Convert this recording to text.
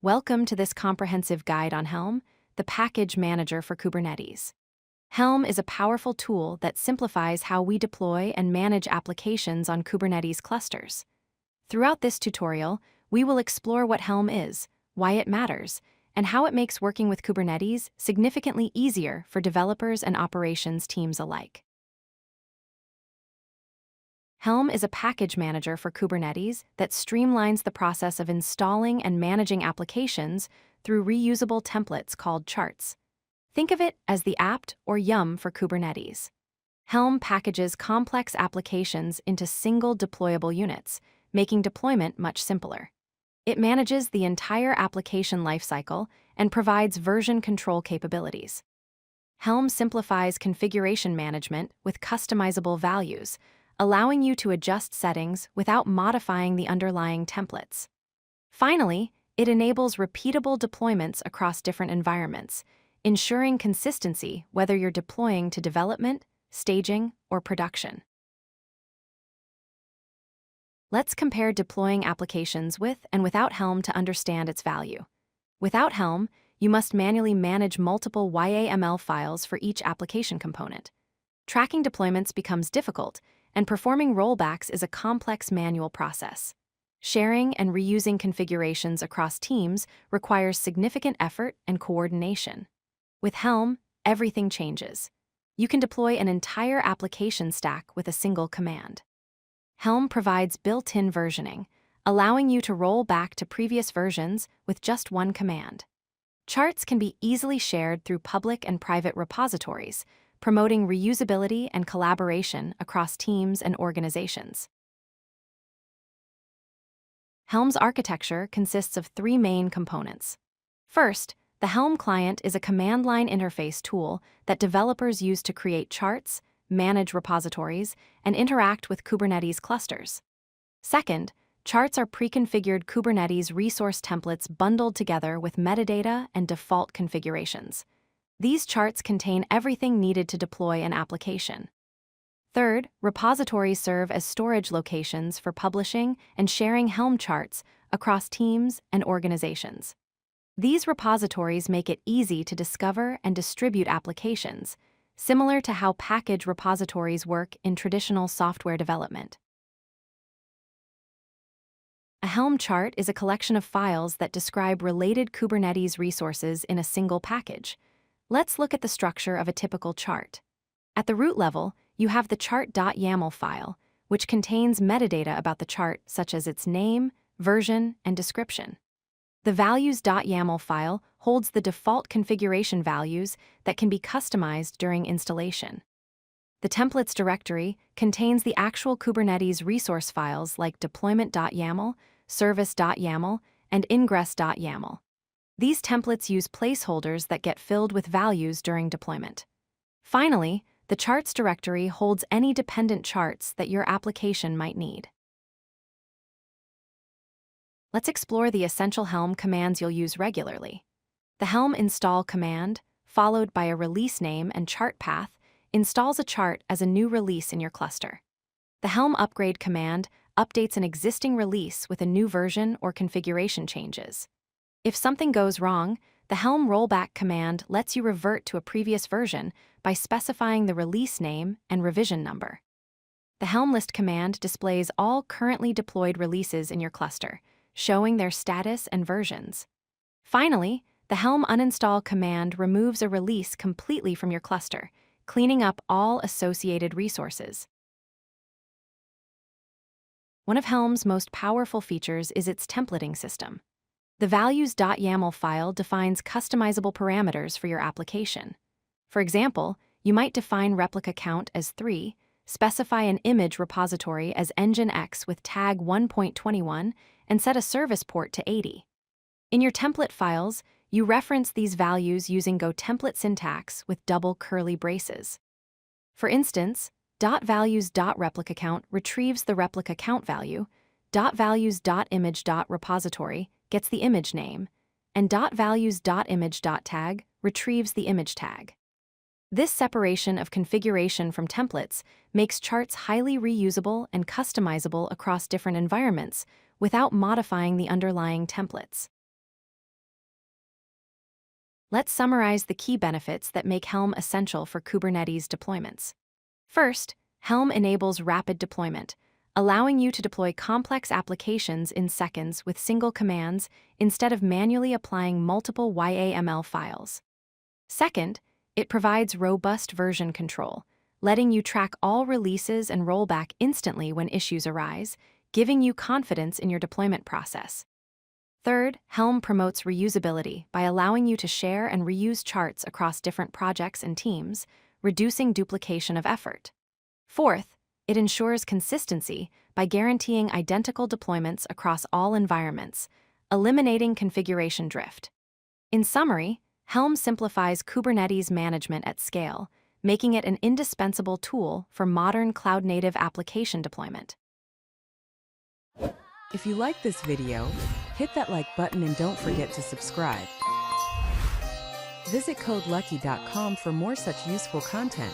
Welcome to this comprehensive guide on Helm, the package manager for Kubernetes. Helm is a powerful tool that simplifies how we deploy and manage applications on Kubernetes clusters. Throughout this tutorial, we will explore what Helm is, why it matters, and how it makes working with Kubernetes significantly easier for developers and operations teams alike. Helm is a package manager for Kubernetes that streamlines the process of installing and managing applications through reusable templates called charts. Think of it as the apt or yum for Kubernetes. Helm packages complex applications into single deployable units, making deployment much simpler. It manages the entire application lifecycle and provides version control capabilities. Helm simplifies configuration management with customizable values, allowing you to adjust settings without modifying the underlying templates. Finally, it enables repeatable deployments across different environments, ensuring consistency whether you're deploying to development, staging, or production. Let's compare deploying applications with and without Helm to understand its value. Without Helm, you must manually manage multiple YAML files for each application component. Tracking deployments becomes difficult, and performing rollbacks is a complex manual process. Sharing and reusing configurations across teams requires significant effort and coordination. With Helm, everything changes. You can deploy an entire application stack with a single command. Helm provides built-in versioning, allowing you to roll back to previous versions with just one command. Charts can be easily shared through public and private repositories, promoting reusability and collaboration across teams and organizations. Helm's architecture consists of three main components. First, the Helm client is a command line interface tool that developers use to create charts, manage repositories, and interact with Kubernetes clusters. Second, charts are pre-configured Kubernetes resource templates bundled together with metadata and default configurations. These charts contain everything needed to deploy an application. Third, repositories serve as storage locations for publishing and sharing Helm charts across teams and organizations. These repositories make it easy to discover and distribute applications, similar to how package repositories work in traditional software development. A Helm chart is a collection of files that describe related Kubernetes resources in a single package. Let's look at the structure of a typical chart. At the root level, you have the chart.yaml file, which contains metadata about the chart such as its name, version, and description. The values.yaml file holds the default configuration values that can be customized during installation. The templates directory contains the actual Kubernetes resource files like deployment.yaml, service.yaml, and ingress.yaml. These templates use placeholders that get filled with values during deployment. Finally, the charts directory holds any dependent charts that your application might need. Let's explore the essential Helm commands you'll use regularly. The Helm install command, followed by a release name and chart path, installs a chart as a new release in your cluster. The Helm upgrade command updates an existing release with a new version or configuration changes. If something goes wrong, the Helm rollback command lets you revert to a previous version by specifying the release name and revision number. The Helm list command displays all currently deployed releases in your cluster, showing their status and versions. Finally, the Helm uninstall command removes a release completely from your cluster, cleaning up all associated resources. One of Helm's most powerful features is its templating system. The values.yaml file defines customizable parameters for your application. For example, you might define replica count as 3, specify an image repository as nginx with tag 1.21, and set a service port to 80. In your template files, you reference these values using GoTemplate syntax with double curly braces. For instance, .values.replica count retrieves the replica count value, .values.image.repository gets the image name, and .values.image.tag retrieves the image tag. This separation of configuration from templates makes charts highly reusable and customizable across different environments without modifying the underlying templates. Let's summarize the key benefits that make Helm essential for Kubernetes deployments. First, Helm enables rapid deployment, allowing you to deploy complex applications in seconds with single commands instead of manually applying multiple YAML files. Second, it provides robust version control, letting you track all releases and rollback instantly when issues arise, giving you confidence in your deployment process. Third, Helm promotes reusability by allowing you to share and reuse charts across different projects and teams, reducing duplication of effort. Fourth, it ensures consistency by guaranteeing identical deployments across all environments, eliminating configuration drift. In summary, Helm simplifies Kubernetes management at scale, making it an indispensable tool for modern cloud-native application deployment. If you like this video, hit that like button and don't forget to subscribe. Visit codelucky.com for more such useful content.